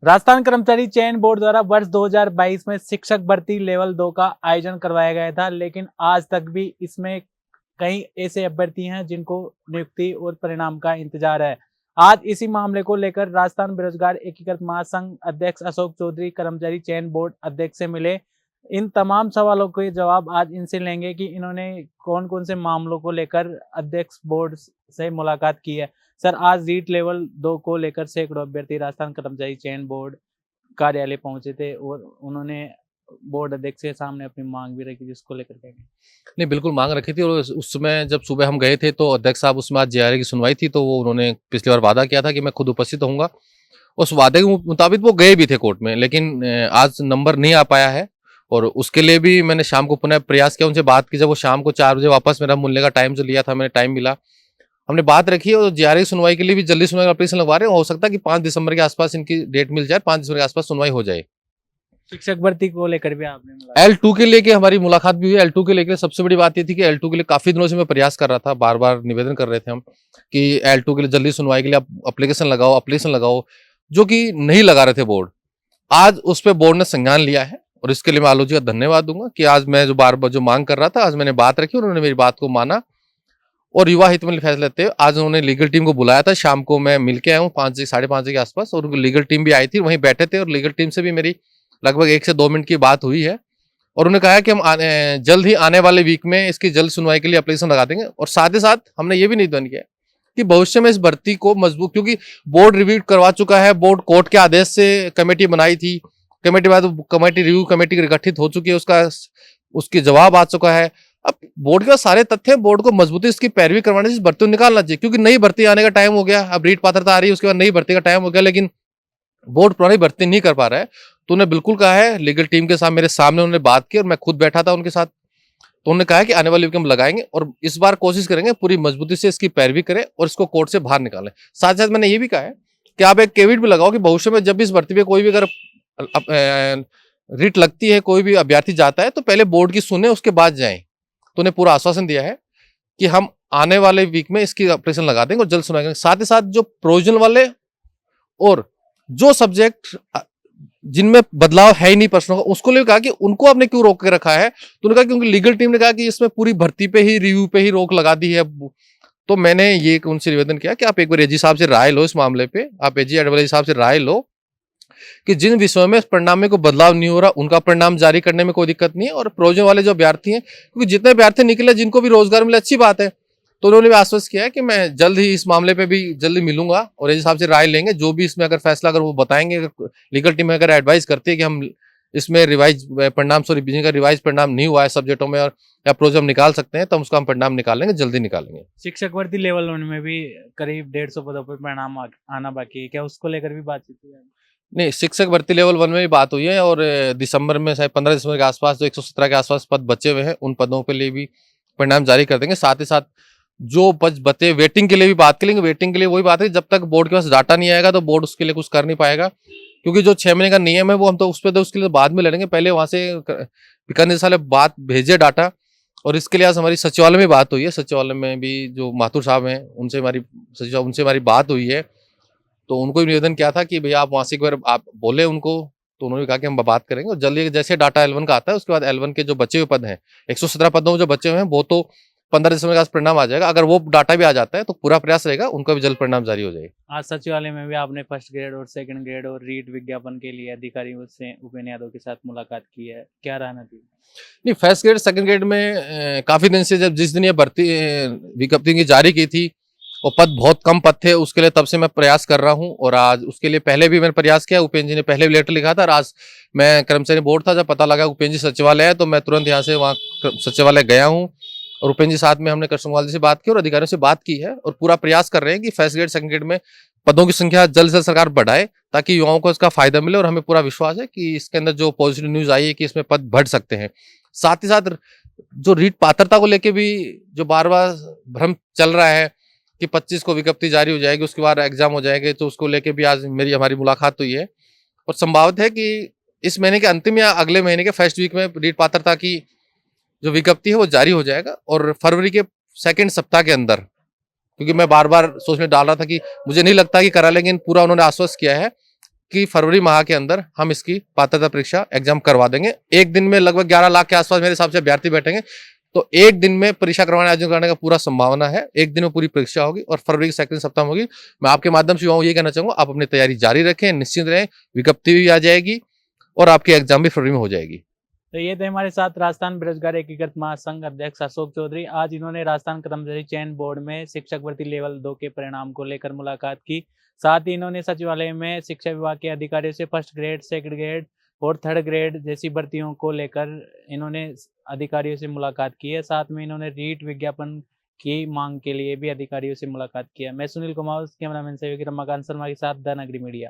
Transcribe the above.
राजस्थान कर्मचारी चयन बोर्ड द्वारा वर्ष 2022 में शिक्षक भर्ती लेवल 2 का आयोजन करवाया गया था, लेकिन आज तक भी इसमें कई ऐसे अभ्यर्थी हैं जिनको नियुक्ति और परिणाम का इंतजार है। आज इसी मामले को लेकर राजस्थान बेरोजगार एकीकृत महासंघ अध्यक्ष अशोक चौधरी कर्मचारी चयन बोर्ड अध्यक्ष से मिले। इन तमाम सवालों के जवाब आज इनसे लेंगे कि इन्होंने कौन कौन से मामलों को लेकर अध्यक्ष बोर्ड से मुलाकात की है। सर, आज रीट लेवल 2 को लेकर सैकड़ों अभ्यर्थी राजस्थान कर्मचारी चयन बोर्ड कार्यालय पहुंचे थे और उन्होंने बोर्ड अध्यक्ष के सामने अपनी मांग भी रखी, जिसको लेकर कहेंगे। नहीं, बिल्कुल मांग रखी थी और उस समय जब सुबह हम गए थे तो अध्यक्ष साहब उसमें आज जेआरए की सुनवाई थी, तो वो उन्होंने पिछली बार वादा किया था कि मैं खुद उपस्थित होऊंगा। उस वादे के मुताबिक वो गए भी थे कोर्ट में, लेकिन आज नंबर नहीं आ पाया है और उसके लिए भी मैंने शाम को पुनः प्रयास किया, उनसे बात की। जब वो शाम को 4 बजे वापस मेरा मिलने का टाइम जो लिया था, मैंने टाइम मिला, हमने बात रखी और जेआरए की सुनवाई के लिए भी जल्दी सुनवाई का एप्लीकेशन लगवा रहे हैं। हो सकता है कि 5 दिसंबर के आसपास इनकी डेट मिल जाए, 5 दिसंबर के आसपास सुनवाई हो जाए। शिक्षक भर्ती को लेकर भी आपने मुलाकात? L2 के लेके हमारी मुलाकात भी हुई। L2 के लेके सबसे बड़ी बात ये थी कि L2 के लिए काफी दिनों से मैं प्रयास कर रहा था, बार बार निवेदन कर रहे थे हम कि L2 के लिए जल्दी सुनवाई के लिए आप एप्लीकेशन लगाओ, जो कि नहीं लगा रहे थे बोर्ड। आज उस पर बोर्ड ने संज्ञान लिया है और इसके लिए मैं आलोक जी का धन्यवाद दूंगा कि आज मैं जो बार बार जो मांग कर रहा था, आज मैंने बात रखी और उन्होंने मेरी बात को माना और युवा हित में फैसला लेते हुए आज उन्होंने लीगल टीम को बुलाया था। शाम को मैं मिलके आया हूँ 5 के आसपास और उनकी लीगल टीम भी आई थी, वहीं बैठे थे और लीगल टीम से भी मेरी लगभग 1 से 2 मिनट की बात हुई है और उन्होंने कहा है कि हम जल्द ही आने वाले वीक में इसकी जल्द सुनवाई के लिए एप्लीकेशन लगा देंगे। और साथ ही साथ हमने ये भी निवेदन किया कि भविष्य में इस भर्ती को मजबूत, क्योंकि बोर्ड रिव्यू करवा चुका है, बोर्ड कोर्ट के आदेश से कमेटी बनाई थी, कमेटी बाद कमेटी रिव्यू कमेटी गठित हो चुकी है, उसकी जवाब आ चुका है। अब बोर्ड के पास सारे तथ्य, बोर्ड को मजबूती इसकी पैरवी करवाने से भर्ती निकालना चाहिए, क्योंकि नई भर्ती आने का टाइम हो गया। अब रीट पात्रता आ रही है, उसके बाद नई भर्ती का टाइम हो गया, लेकिन बोर्ड पुरानी भर्ती नहीं कर पा रहा है। तो उन्होंने बिल्कुल कहा है, लीगल टीम के साथ मेरे सामने उन्होंने बात की और मैं खुद बैठा था उनके साथ, तो उन्होंने कहा है कि आने वाले वीक हम लगाएंगे और इस बार कोशिश करेंगे पूरी मजबूती से इसकी पैरवी करें और इसको कोर्ट से बाहर निकालें। साथ साथ मैंने ये भी कहा है कि आप एक केविट भी लगाओ कि भविष्य में जब भी इस भर्ती पे कोई भी अगर रिट लगती है, कोई भी अभ्यर्थी जाता है, तो पहले बोर्ड की सुने, उसके बाद जाएं। तो उन्हें पूरा आश्वासन दिया है कि हम आने वाले वीक में इसकी ऑपरेशन लगा देंगे और जल्द सुनाई करेंगे। साथ ही साथ जो प्रोविजनल वाले और जो सब्जेक्ट जिनमें बदलाव है ही नहीं प्रश्नों का, उसको लिए कहा कि उनको आपने क्यों रोक के रखा है, तो उन्होंने कहा क्योंकि लीगल टीम ने कहा कि इसमें पूरी भर्ती पे ही, रिव्यू पे ही रोक लगा दी है। तो मैंने ये उनसे निवेदन किया कि आप एक बार एजी साहब से राय लो इस मामले पे, आप एजी एडवाइजर साहब से राय लो कि जिन विषयों में परिणाम में कोई बदलाव नहीं हो रहा उनका परिणाम जारी करने में कोई दिक्कत नहीं है, और प्रोविजन वाले जो अभ्यर्थी हैं, क्योंकि जितने अभ्यर्थी निकले जिनको भी रोजगार मिले अच्छी बात है, तो उन्होंने भी आश्वस्त किया है कि मैं जल्द ही इस मामले पे भी जल्दी मिलूंगा और एजी साहब से राय लेंगे। जो भी इसमें अगर फैसला अगर वो बताएंगे, लीगल टीम अगर एडवाइस करती है कि हम इसमें रिवाइज परिणाम, सॉरी, का रिवाइज परिणाम नहीं हुआ है सब्जेक्टों में और या प्रोजेक्ट निकाल सकते हैं, तो हम उसका हम परिणाम निकालेंगे, जल्दी निकालेंगे। शिक्षक भर्ती लेवल 1 में भी करीब 150 पदों पर परिणाम आना बाकी है, क्या उसको लेकर भी बातचीत हुई है? नहीं, शिक्षक भर्ती लेवल 1 में भी बात हुई है और दिसंबर में, शायद 15 दिसंबर के आसपास जो 117 के आसपास पद बचे हुए हैं, उन पदों के लिए भी परिणाम जारी कर देंगे। साथ ही साथ जो बचे वेटिंग के लिए भी बात करेंगे। वेटिंग के लिए वही बात है, जब तक बोर्ड के पास डाटा नहीं आएगा तो बोर्ड उसके लिए कुछ कर नहीं पाएगा, क्योंकि जो 6 महीने का नियम है वो हम तो उस पर, तो उसके लिए बाद में लड़ेंगे। पहले वहां से बीकानेर साले बात भेजे डाटा, और इसके लिए आज हमारी सचिवालय में बात हुई है। सचिवालय में भी जो माथुर साहब हैं, उनसे हमारी बात हुई है, तो उनको भी निवेदन किया था कि भैया आप वहां से एक बार आप बोले उनको, तो उन्होंने कहा कि हम बात करेंगे और जल्दी जैसे डाटा L1 का आता है उसके बाद L1 के जो बचे हुए पद हैं, 117 पदों में जो बचे हुए हैं, वो तो 15 दिसंबर का परिणाम आ जाएगा। अगर वो डाटा भी आ जाता है तो पूरा प्रयास रहेगा उनका भी जल्द परिणाम जारी हो जाएगा। आज सचिवालय में भी आपने फर्स्ट ग्रेड और सेकंड ग्रेड और रीट विज्ञापन के लिए अधिकारियों से उपेंद्र यादव के साथ मुलाकात की है, क्या रहना थी? नहीं, फर्स्ट ग्रेड सेकंड ग्रेड में काफी दिन से, जब जिस दिन ये भर्ती विज्ञप्ति की जारी की थी, वो पद बहुत कम पद थे, उसके लिए तब से मैं प्रयास कर रहा हूं और आज उसके लिए पहले भी मैंने प्रयास किया। उपेंद्र जी ने पहले भी लेटर लिखा था और आज मैं कर्मचारी बोर्ड था, जब पता लगा उपेंद्र जी सचिवालय है तो मैं तुरंत यहाँ से वहाँ सचिवालय गया हूँ और उपेंद्र जी साथ में हमने कृष्णपाल जी से बात की और अधिकारियों से बात की है और पूरा प्रयास कर रहे हैं कि फर्स्ट ग्रेड सेकंड ग्रेड में पदों की संख्या जल्द से जल्द सरकार बढ़ाए, ताकि युवाओं को इसका फायदा मिले। और हमें पूरा विश्वास है कि इसके अंदर जो पॉजिटिव न्यूज आई है कि इसमें पद बढ़ सकते हैं। साथ ही साथ जो रीट पात्रता को लेके भी जो बार बार भ्रम चल रहा है कि 25 को विज्ञप्ति जारी हो जाएगी, उसके बाद एग्जाम हो जाएंगे, तो उसको लेके भी आज हमारी मुलाकात हुई है और संभावित है कि इस महीने के अंतिम या अगले महीने के फर्स्ट वीक में रीट पात्रता की जो विज्ञप्ति है वो जारी हो जाएगा और फरवरी के सेकंड सप्ताह के अंदर, क्योंकि मैं बार बार सोचने डाल रहा था कि मुझे नहीं लगता कि करा लेंगे, पूरा उन्होंने आश्वस्त किया है कि फरवरी माह के अंदर हम इसकी पात्रता परीक्षा एग्जाम करवा देंगे। एक दिन में लगभग 11 लाख के आसपास मेरे हिसाब से अभ्यर्थी बैठेंगे, तो एक दिन में परीक्षा करवाने आयोजन करने का पूरा संभावना है। एक दिन में पूरी परीक्षा होगी और फरवरी के सेकंड सप्ताह में होगी। मैं आपके माध्यम से युवाओं ये कहना चाहूंगा, आप अपनी तैयारी जारी रखें, निश्चिंत रहें, विज्ञप्ति भी आ जाएगी और आपकी एग्जाम भी फरवरी में हो जाएगी। तो ये थे हमारे साथ राजस्थान बेरोजगार एकीकृत महासंघ अध्यक्ष अशोक चौधरी। आज इन्होंने राजस्थान कर्मचारी चयन बोर्ड में शिक्षक भर्ती लेवल 2 के परिणाम को लेकर मुलाकात की। साथ ही इन्होंने सचिवालय में शिक्षा विभाग के अधिकारियों से फर्स्ट ग्रेड, सेकंड ग्रेड और थर्ड ग्रेड जैसी भर्तियों को लेकर इन्होंने अधिकारियों से मुलाकात की है। साथ में इन्होंने रीट विज्ञापन की मांग के लिए भी अधिकारियों से मुलाकात की है। मैं सुनील कुमार, कैमरामैन सहयोगी रमाकांत शर्मा के साथ द नगरी मीडिया।